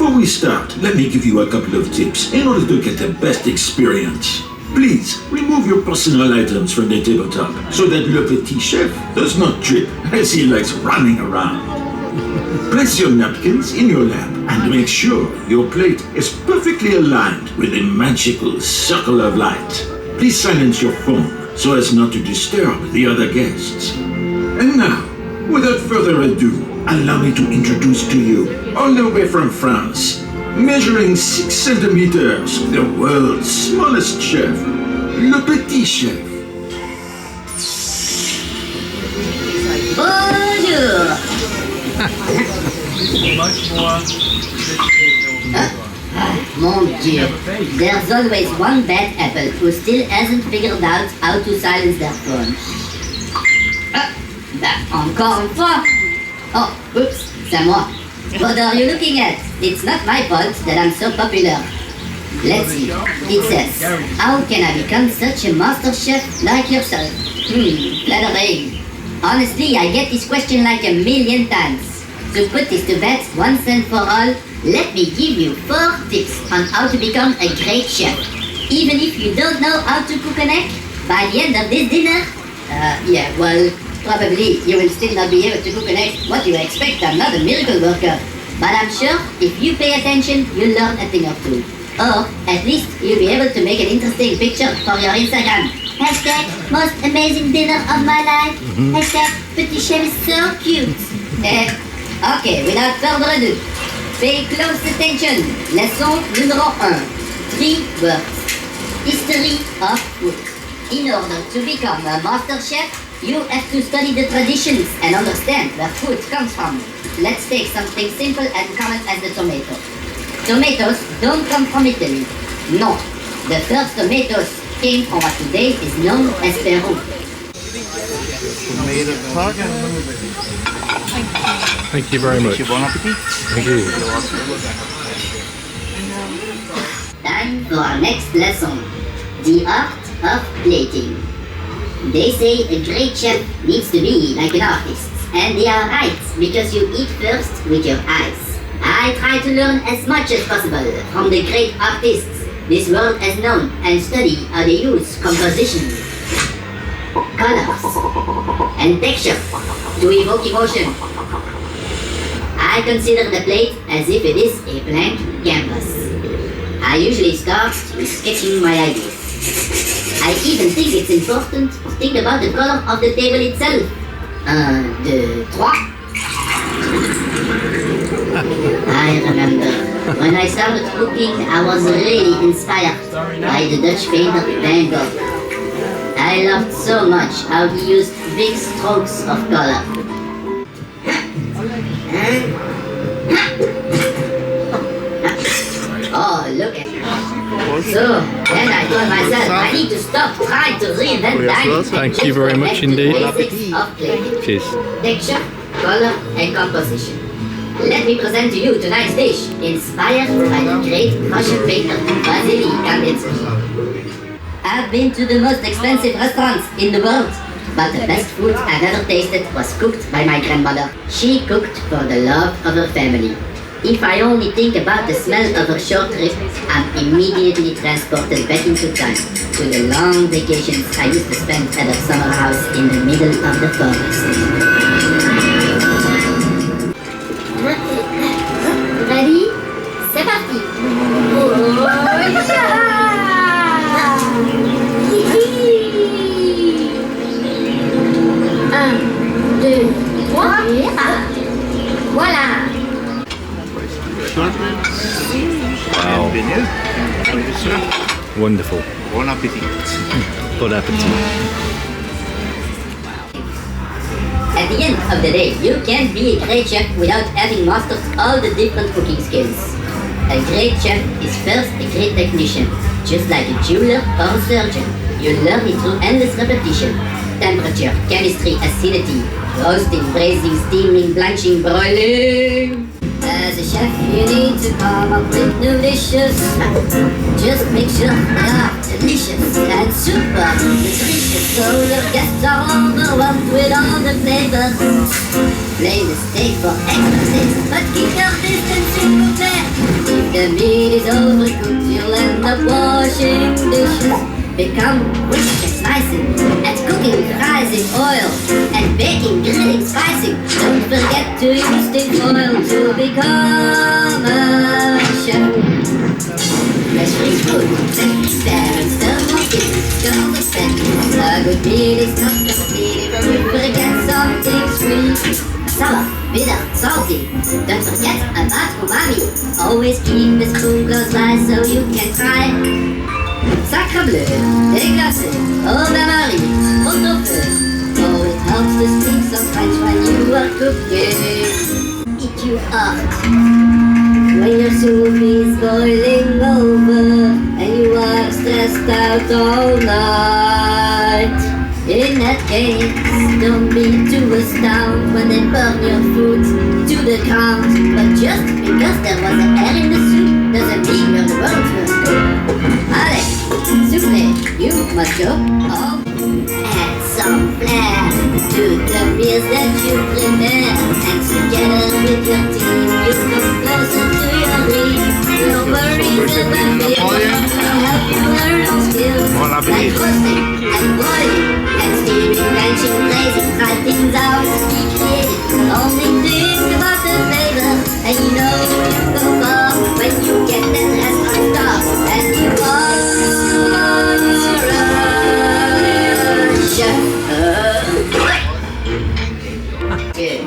Before we start, let me give you a couple of tips in order to get the best experience. Please, remove your personal items from the tabletop so that Le Petit Chef does not trip as he likes running around. Place your napkins in your lap and make sure your plate is perfectly aligned with the magical circle of light. Please silence your phone so as not to disturb the other guests. And now, without further ado, allow me to introduce to you, all the way from France, measuring 6 centimeters, the world's smallest chef, Le Petit Chef. Bonjour! Mon Dieu, there's always one bad apple who still hasn't figured out how to silence their phone. Encore une fois? Oh, oops, c'est moi. What are you looking at? It's not my fault that I'm so popular. Let's see. It says, how can I become such a master chef like yourself? Flattering. Honestly, I get this question like a million times. To put this to bed once and for all, let me give you 4 tips on how to become a great chef. Even if you don't know how to cook an egg, by the end of this dinner, probably you will still not be able to cook an egg. What do you expect? I'm not a miracle worker. But I'm sure if you pay attention, you'll learn a thing or two. Or at least you'll be able to make an interesting picture for your Instagram. Hashtag most amazing dinner of my life. Hashtag Petit Chef is so cute. Okay, without further ado, pay close attention. Leçon numéro 1. 3 words. History of food. In order to become a master chef, you have to study the traditions and understand where food comes from. Let's take something simple and common as the tomato. Tomatoes don't come from Italy. No, the first tomatoes came from what today is known as Peru. Thank you very much. Bon appetit. Thank you. Time for our next lesson. The art of plating. They say a great chef needs to be like an artist. And they are right, because you eat first with your eyes. I try to learn as much as possible from the great artists this world has known and study how they use composition, colors, and texture to evoke emotion. I consider the plate as if it is a blank canvas. I usually start with sketching my ideas. I even think it's important to think about the color of the table itself. 1, 2, 3. I remember when I started cooking, I was really inspired by the Dutch painter Van Gogh. I loved so much how he used big strokes of color. Oh, look at it. So, then I told myself, I need to stop trying to reinvent dining. Thank you very much indeed. Cheers. Texture, color, and composition. Let me present to you tonight's dish, inspired by the great Russian painter Vasily Kandinsky. I've been to the most expensive restaurants in the world, but the best food I've ever tasted was cooked by my grandmother. She cooked for the love of her family. If I only think about the smell of her short rib, I'm immediately transported back into time to the long vacations I used to spend at her summer house in the middle of the forest. Ready? C'est parti! Un, deux, trois, voilà! Wow. Wonderful. Bon appetit. Bon appetit. At the end of the day, you can't be a great chef without having mastered all the different cooking skills. A great chef is first a great technician, just like a jeweler or a surgeon. You learn it through endless repetition. Temperature, chemistry, acidity, roasting, braising, steaming, blanching, broiling. As a chef, you need to come up with new dishes. Just make sure they are delicious and super nutritious, so your guests are overwhelmed with all the flavors. Flame the steak for extra taste, but keep your distance, s'il vous plaît. If the meat is overcooked, you'll end up washing dishes. Become quick at slicing, at cooking fries in oil, and baking, grilling, spicing. Don't forget to use tin foil to become a chef. Fresh free food, set prepare and stir more it, stir the set. A good meal is not complete if you forget something sweet. Sour, bitter, salty. Don't forget about umami. Always keep the spoon close by so you can try. Sacre bleu, déglacé, au bain-marie, pot-au-feu. Oh, it helps to speak some French when you are cooking. Eat you up. When your soup is boiling over and you are stressed out all night. In that case, don't be too astounded when they burn your food to the ground. But just because there was an air in the soup doesn't mean you're the world's first cook. Allez, soufflé, you must go. Oh, add some flair to the meals that you prepare, and together with your team, you come closer to your dream. No worries about fear, will help you learn all skills like roasting and boiling and steaming, blanching, glazing, try things out, be creative. Only think about the flavor, and you know you go far when you get that restaurant star, and you are a chef. Good.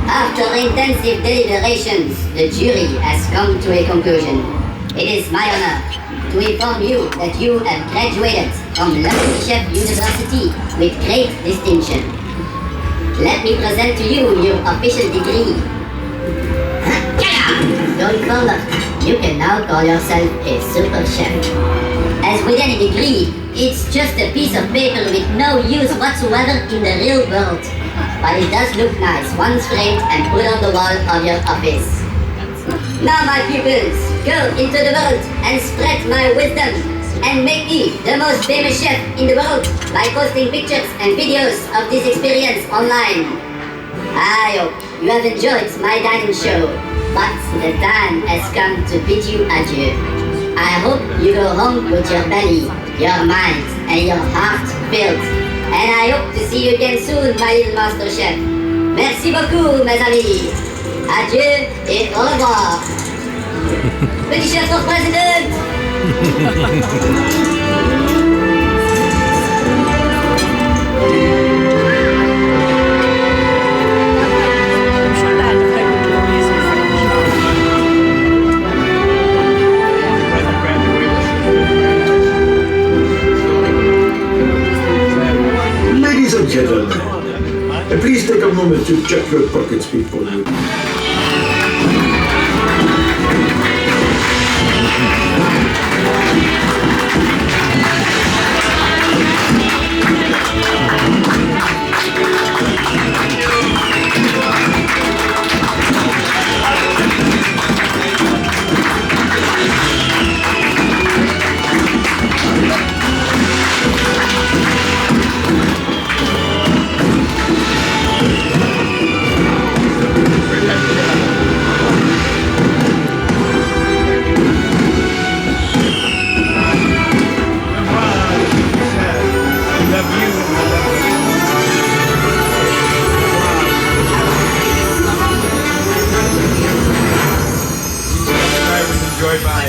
After intensive deliberations, the jury has come to a conclusion. It is my honor to inform you that you have graduated from Lucky Chef University with great distinction. Let me present to you your official degree. Going forward, you can now call yourself a super chef. As with any degree, it's just a piece of paper with no use whatsoever in the real world. But it does look nice once framed and put on the wall of your office. Now my pupils, go into the world and spread my wisdom and make me the most famous chef in the world by posting pictures and videos of this experience online. I hope you have enjoyed my dining show, but the time has come to bid you adieu. I hope you go home with your belly, your mind, and your heart filled. And I hope to see you again soon, my little master chef. Merci beaucoup, mes amis. Adieu et au revoir. Petit chef for president. Ladies and gentlemen, please take a moment to check your pockets before you... Enjoyed my